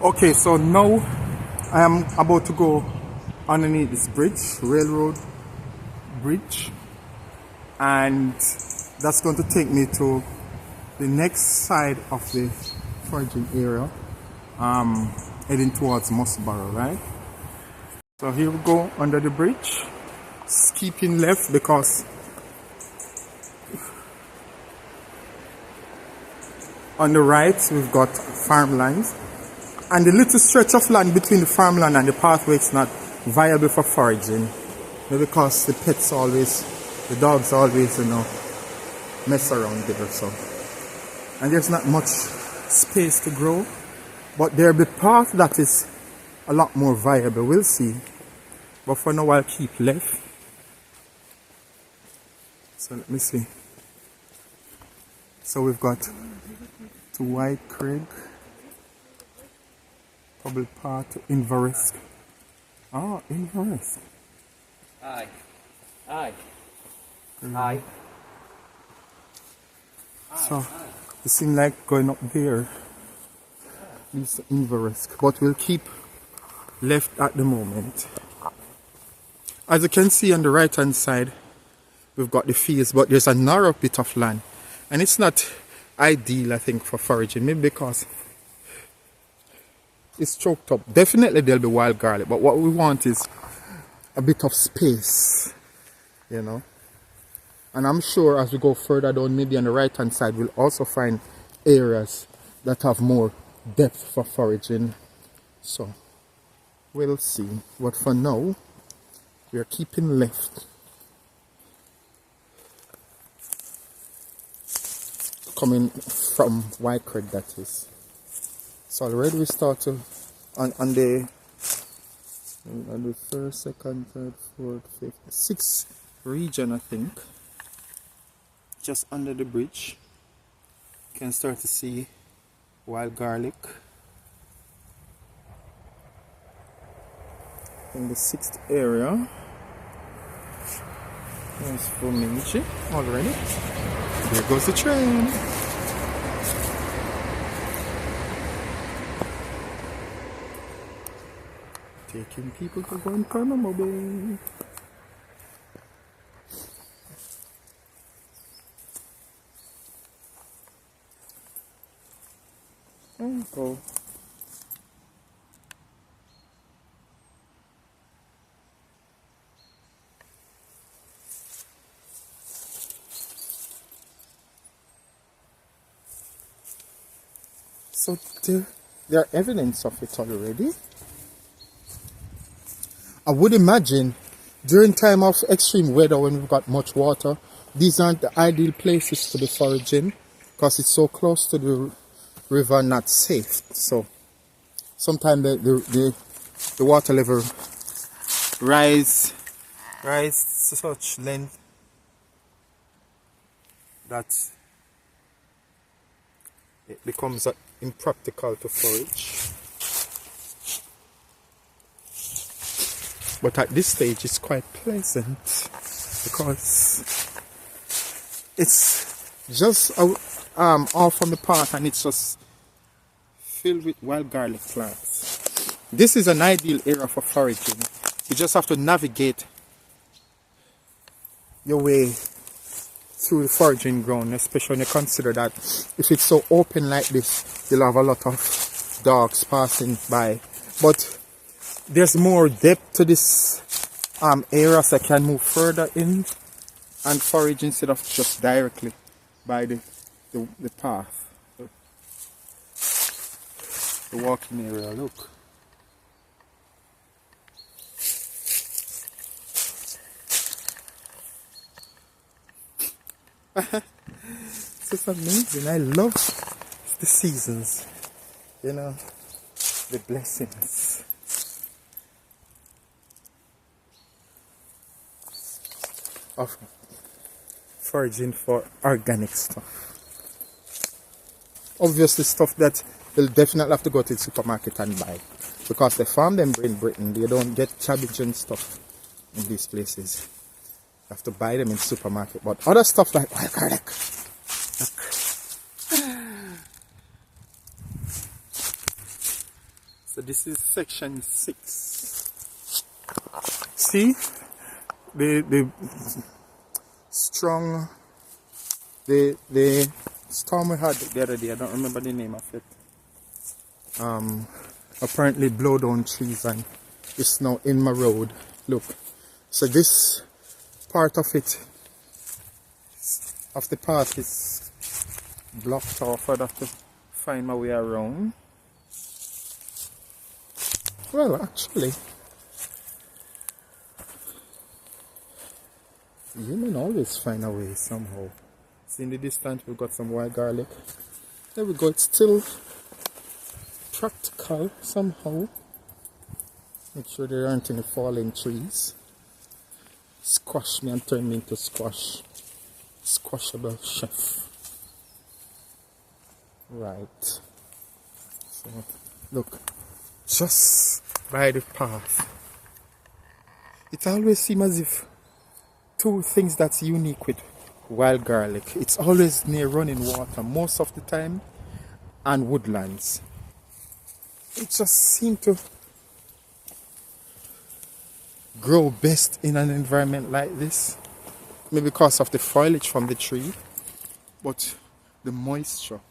Okay, so now I am about to go underneath this bridge, railroad bridge, and that's going to take me to the next side of the foraging area, heading towards Musborough, right? So here we go under the bridge, just keeping left because on the right we've got farmlands. And the little stretch of land between the farmland and the pathway is not viable for foraging. Because the pets always, the dogs always, mess around there. So. And there's not much space to grow. But there'll be path that is a lot more viable. We'll see. But for now I'll keep left. So let me see. So we've got to White Craig. Probably part to Inveresk. Ah, Inveresk. Aye. Aye. Aye. So, it seems like going up there. This Inveresk. But we'll keep left at the moment. As you can see on the right hand side, we've got the fields, but there's a narrow bit of land. And it's not ideal, I think, for foraging. Maybe because it's choked up. Definitely there'll be wild garlic, but what we want is a bit of space, And I'm sure as we go further down, maybe on the right hand side, we'll also find areas that have more depth for foraging. So we'll see. But for now, we are keeping left. Coming from White Craig, that is. So already we started on the first, second, third, fourth, fifth, sixth region, I think. Just under the bridge, you can start to see wild garlic. In the sixth area, there's Forage already. There goes the train. Taking people to Guantanamo Bay. Oh, go. So there are evidence of it already. I would imagine during time of extreme weather when we've got much water, these aren't the ideal places to be foraging because it's so close to the river, not safe. So sometimes the water level rise to such length that it becomes impractical to forage. But at this stage it's quite pleasant because it's just off from the path and it's just filled with wild garlic plants. This is an ideal area for foraging. You just have to navigate your way through the foraging ground, especially when you consider that if it's so open like this, you'll have a lot of dogs passing by. But there's more depth to this area, so I can move further in and forage instead of just directly by the path, the walking area. Look. It's just amazing. I love the seasons, the blessings. Of foraging for organic stuff. Obviously stuff that you'll definitely have to go to the supermarket and buy because they farm them in Britain. They don't get cabbage and stuff in these places. You have to buy them in the supermarket. But other stuff like wild garlic, look. So this is section 6. See the strong the storm we had the other day, I don't remember the name of it. Apparently blow down trees and it's now in my road. Look, so this part of it, of the path, is blocked off. I'd have to find my way around. Well, actually, you can always find a way somehow. See, in the distance we've got some wild garlic. There we go, it's still practical somehow. Make sure there aren't any fallen trees. Squash me and turn me into squash. Squashable chef. Right. So, look, just by the path. It always seems as if two things that's unique with wild garlic. It's always near running water most of the time and woodlands. It just seems to grow best in an environment like this. Maybe because of the foliage from the tree, but the moisture.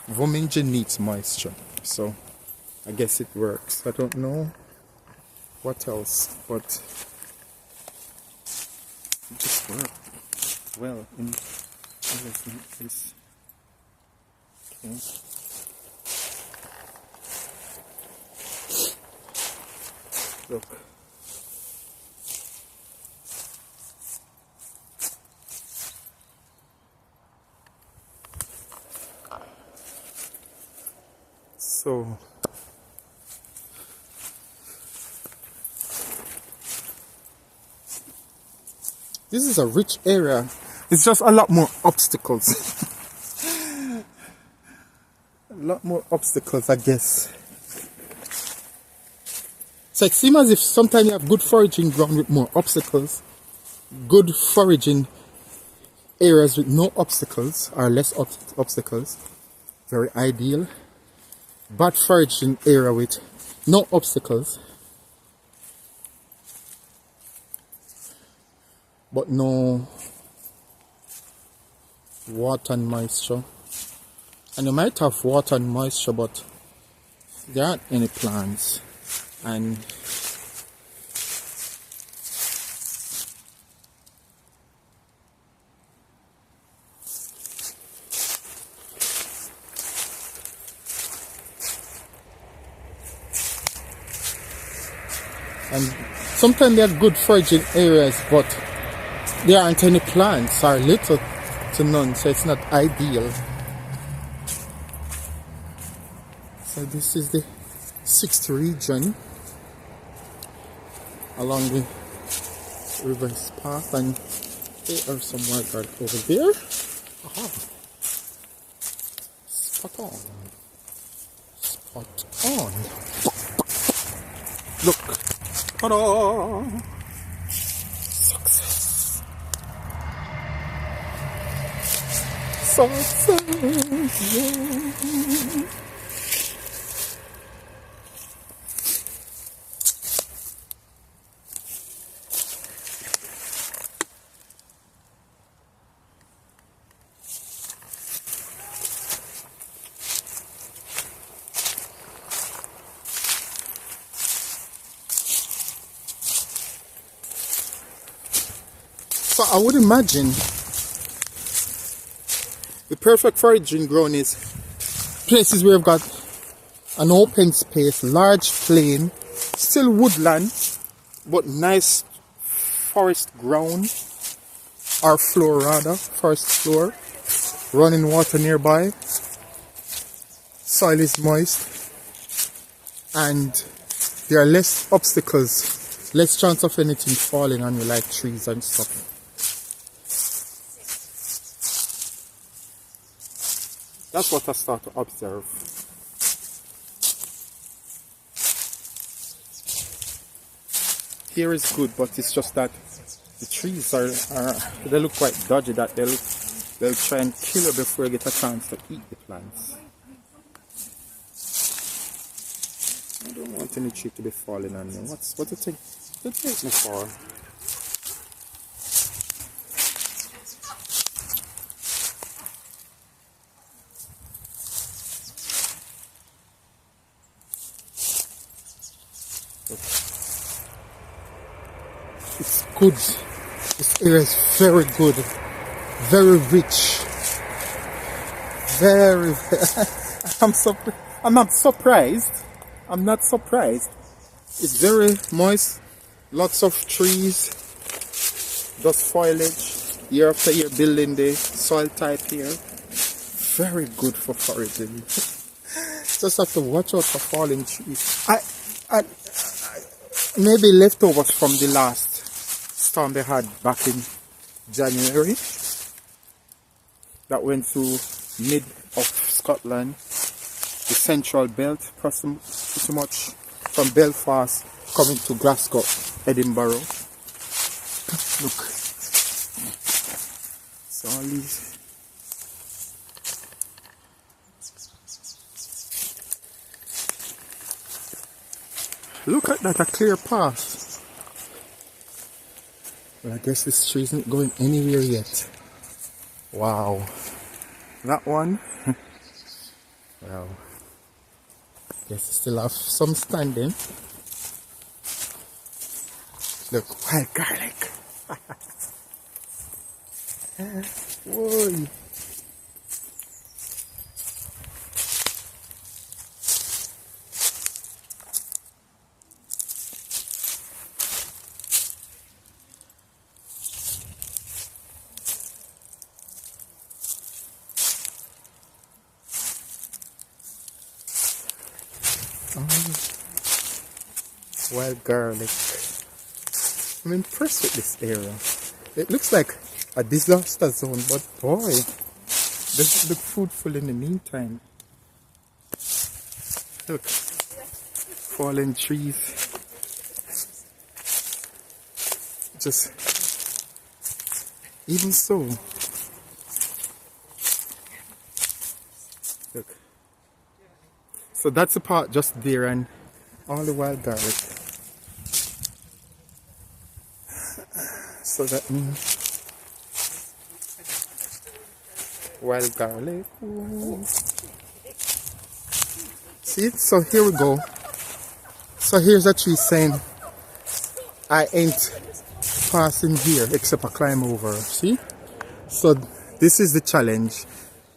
Vominja needs moisture, so I guess it works. I don't know what else, but it just works well in everything is okay. Look. So this is a rich area. It's just a lot more obstacles. A lot more obstacles, I guess. So it seems as if sometimes you have good foraging ground with more obstacles, good foraging areas with no obstacles or less obstacles, very ideal. Bad foraging area with no obstacles, but no water and moisture. And you might have water and moisture, but there aren't any plants. And sometimes they have good foraging areas, but there aren't any plants or little to none, so it's not ideal. So this is the 6th region along the river's path, and there are some wild garlic over there. Aha. Spot on. Spot on. Look. Ta-da! Success. Success. Yeah. So I would imagine the perfect foraging ground is places where you've got an open space, large plain, still woodland, but nice forest ground, or floor rather, forest floor, running water nearby, soil is moist, and there are less obstacles, less chance of anything falling on you like trees and stuff. That's what I start to observe. Here is good, but it's just that the trees are they look quite dodgy, that they'll try and kill you before you get a chance to eat the plants. I don't want any tree to be falling on me. What do you think? What do you take me for? It's good. This area is very good. Very rich. Very. I'm not surprised. I'm not surprised. It's very moist. Lots of trees. Dust foliage. Year after year building the soil type here. Very good for foraging. Just have to watch out for falling trees. I maybe leftovers from the last storm they had back in January that went through mid of Scotland, the central belt, pretty much from Belfast coming to Glasgow, Edinburgh. Look, so all these. Look at that, a clear path. Well, I guess this tree isn't going anywhere yet. Wow. That one. Wow. Guess it still have some standing. Look, wild garlic. Whoa. Wild garlic. I'm impressed with this area. It looks like a disaster zone, but boy, does it look fruitful in the meantime. Look, fallen trees. Just, even so. Look. So that's the part just there, and all the wild garlic. So that means wild garlic. Ooh. See, so here we go. So here's a tree saying, I ain't passing here except I climb over. See? So this is the challenge.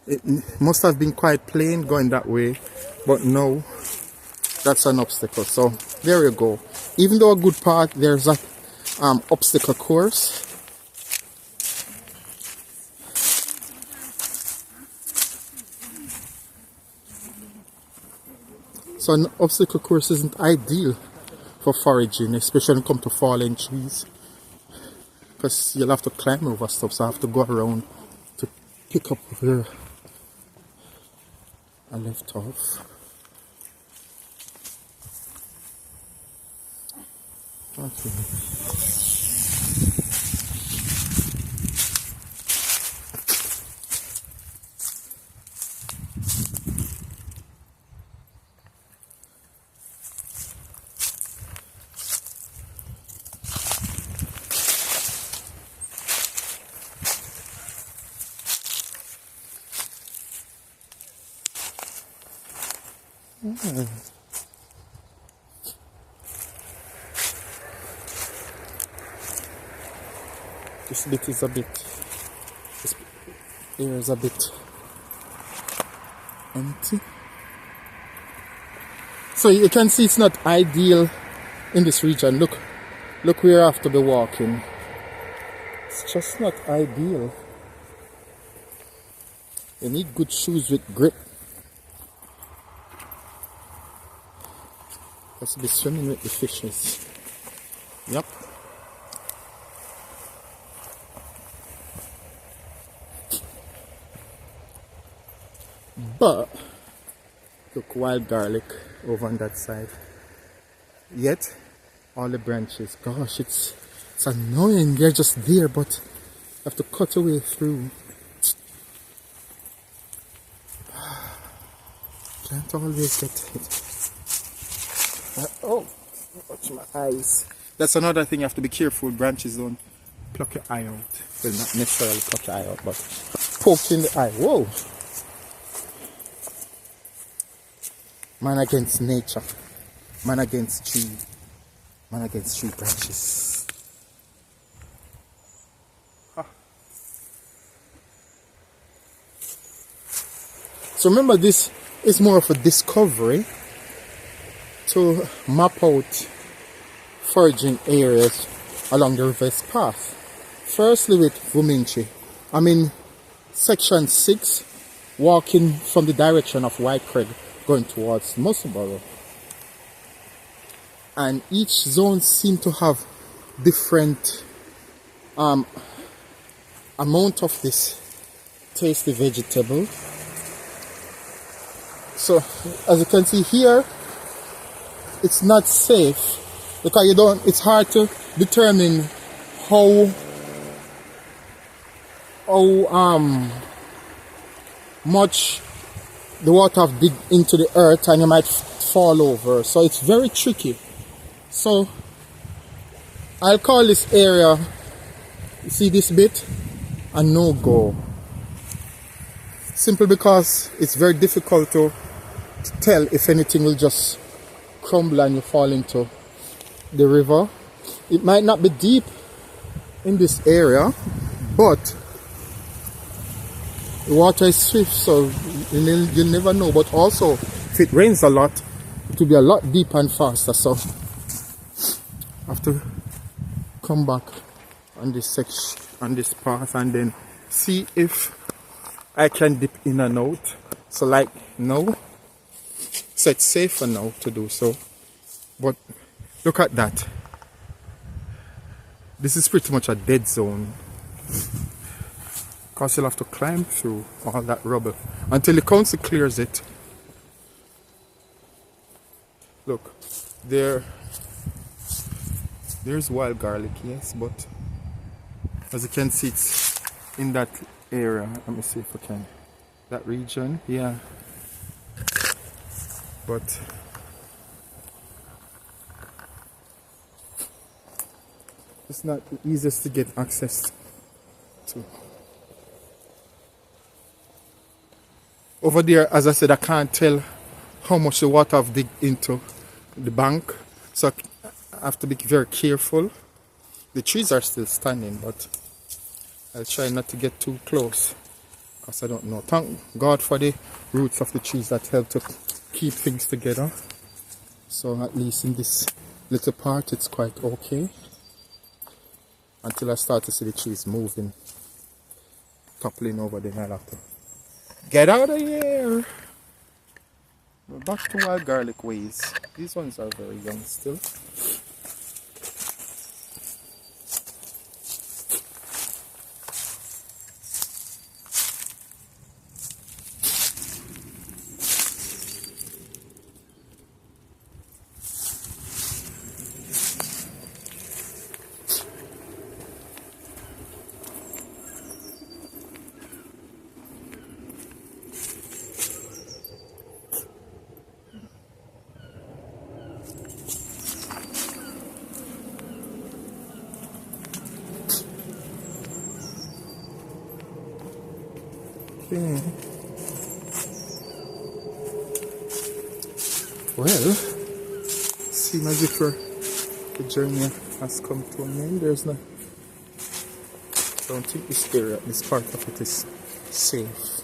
It must have been quite plain going that way, but no, that's an obstacle. So there you go. Even though a good part, there's a obstacle course. So an obstacle course isn't ideal for foraging, especially when it comes to fallen trees, because you'll have to climb over stuff. So I have to go around to pick up where I left off. Okay. This bit is a bit, this area is a bit empty. So you can see it's not ideal in this region. Look where you have to be walking. It's just not ideal. You need good shoes with grip. Let's be swimming with the fishes. Yep. But look, wild garlic over on that side. Yet all the branches, gosh, it's annoying. They're just there, but you have to cut away through. Can't always get it. Oh, watch my eyes. That's another thing you have to be careful. Branches don't pluck your eye out. Well, not necessarily pluck your eye out, but poke in the eye. Whoa! Man against nature. Man against tree. Man against tree branches. Ah. So remember, this is more of a discovery to map out foraging areas along the river's path. Firstly with Vuminchi. I'm in section 6, walking from the direction of White Craig going towards Musselborough. And each zone seems to have different amount of this tasty vegetable. So as you can see here, it's not safe because it's hard to determine how much the water have dig into the earth and you might fall over. So it's very tricky. So I'll call this area, you see this bit, a no-go. Simply because it's very difficult to tell if anything will just crumble and you fall into the river. It might not be deep in this area, but the water is swift, so you'll never know. But also, if it rains a lot, it will be a lot deeper and faster. So I have to come back on this section, on this path, and then see if I can dip in and out. So like now, so it's safer now to do so. But look at that. This is pretty much a dead zone. Because you'll have to climb through all that rubble until the council clears it. Look, there's wild garlic, yes, but as you can see, it's in that area. Let me see if I can. That region, yeah. But it's not the easiest to get access to. Over there, as I said, I can't tell how much the water have digged into the bank, so I have to be very careful. The trees are still standing, but I'll try not to get too close because I don't know. Thank God for the roots of the trees that help to keep things together. So at least in this little part, it's quite okay. Until I start to see the trees moving, toppling over, then I'll have to get out of here. We're back to wild garlic ways. These ones are very young still. Okay. Well, seems as if the journey has come to an end. There's no, I don't think this area, this part of it is safe.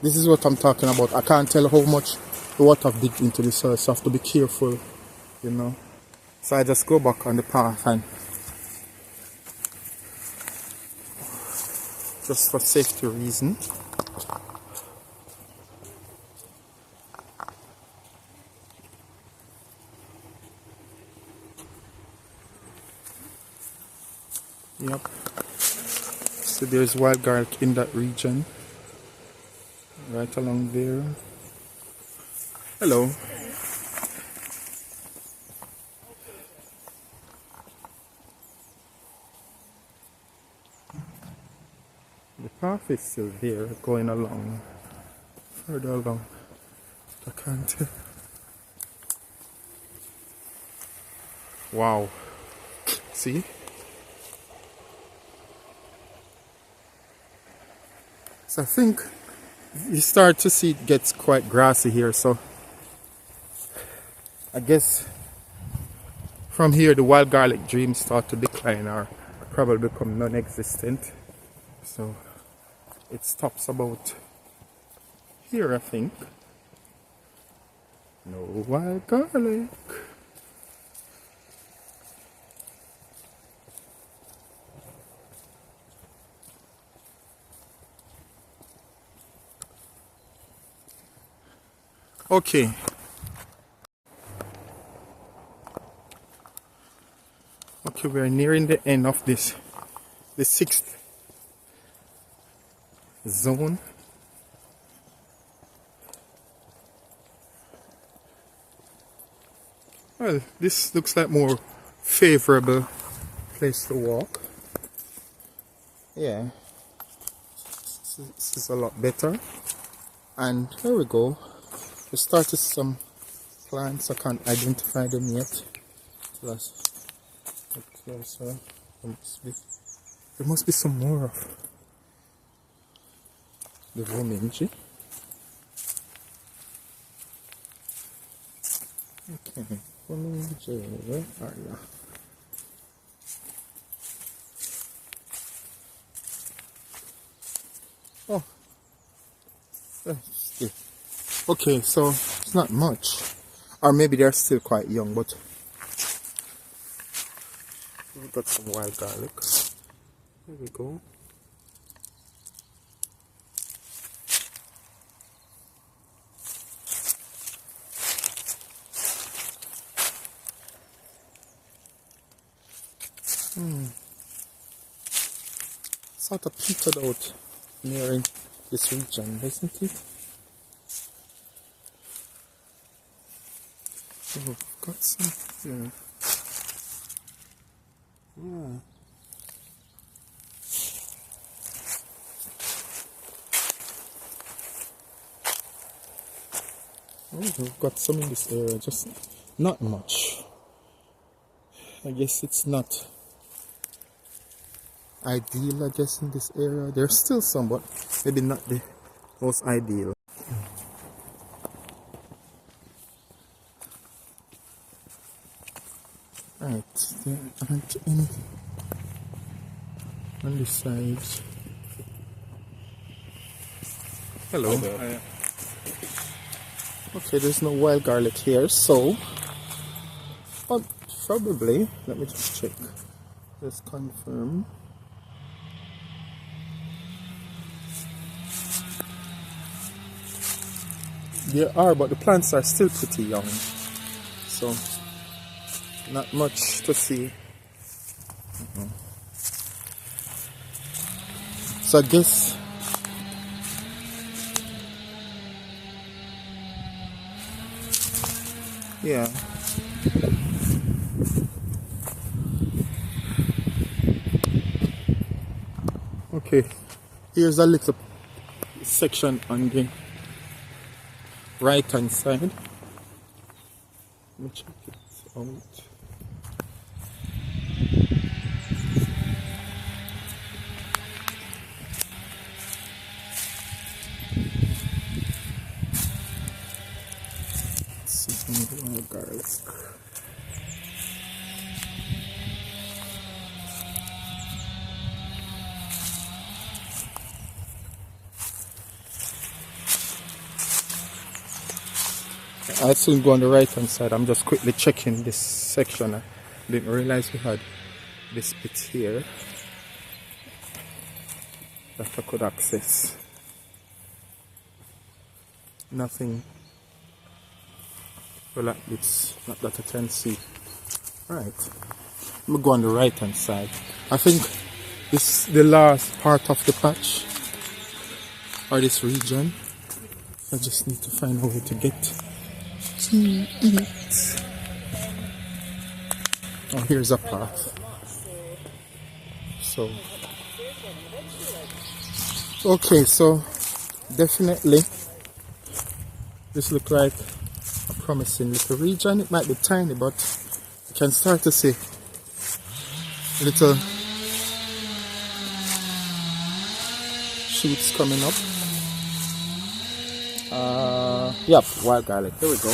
This is what I'm talking about. I can't tell how much the water have digged into the soil, so I have to be careful, you know. So I just go back on the path and just for safety reason. Yep. So there's wild garlic in that region. Right along there. Hello. The path is still there, going along, further along. I can't tell. Wow. See? So I think you start to see it gets quite grassy here, so I guess from here the wild garlic dreams start to decline or probably become non-existent. So it stops about here, I think. No wild garlic. Okay. Okay, we're nearing the end of the 6th zone. Well, this looks like more favorable place to walk. Yeah, this is a lot better. And here we go. We started some plants. I can't identify them yet. Let's look closer. There must be some more of the Foraging. Okay, Foraging, where are you? Oh, that's good. Okay, so it's not much, or maybe they're still quite young, but we've got some wild garlic. There we go. Sort of petered out nearing this region, isn't it? Oh, we've got some here. Yeah. Oh, we've got some in this area, just not much. I guess it's not ideal, I guess, in this area. There's still some, but maybe not the most ideal. Right, there aren't any on this side. Hello. Okay, there's no wild garlic here, so but probably, let me just check. Just confirm. There are, but the plants are still pretty young, so not much to see. So I guess yeah. Okay, here's a little section on the right hand side. Let me check it out. Some more garlic. I'll soon go on the right hand side. I'm just quickly checking this section. I didn't realize we had this bit here that I could access. Nothing. Well, it's not that I can see. Right. I'm gonna go on the right hand side. I think this is the last part of the patch or this region. I just need to find a way to get to it. Oh, here's a path. So, okay, so definitely this looks like a promising little region. It might be tiny, but you can start to see little shoots coming up. Yep, wild garlic. There we go.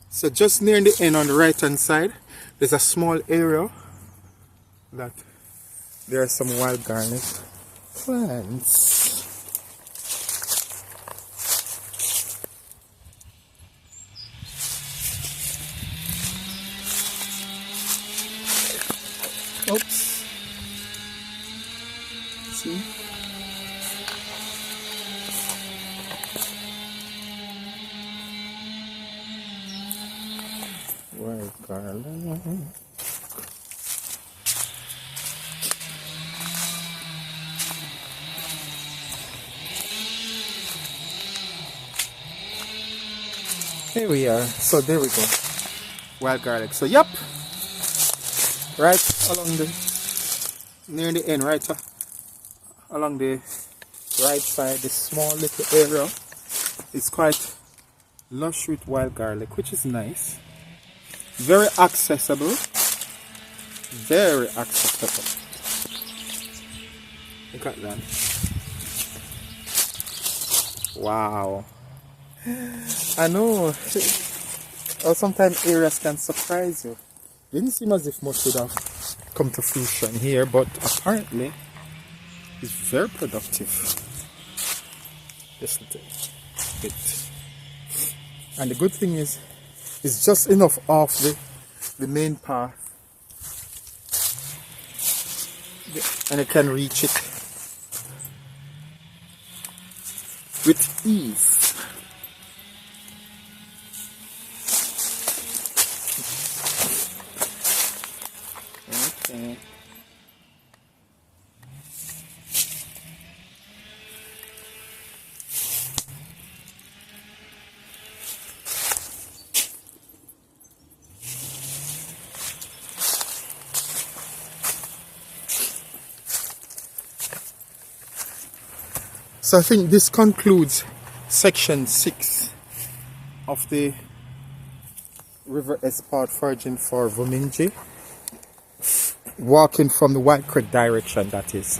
So just near the end on the right hand side, there's a small area that there are some wild garlic plants. Oops. See? Wild garlic. Here we are. So there we go. Wild garlic. So yep. Right along the near the end, right along the right side, this small little area is quite lush with wild garlic, which is nice. Very accessible. Very accessible. Look at that. Wow. I know. Or sometimes areas can surprise you. Didn't seem as if much would have come to fruition here, but apparently it's very productive. This little bit. And the good thing is, it's just enough off the main path, and I can reach it with ease. Okay. So I think this concludes section 6 of the River Esport foraging for Vominji. Walking from the White Creek direction, that is.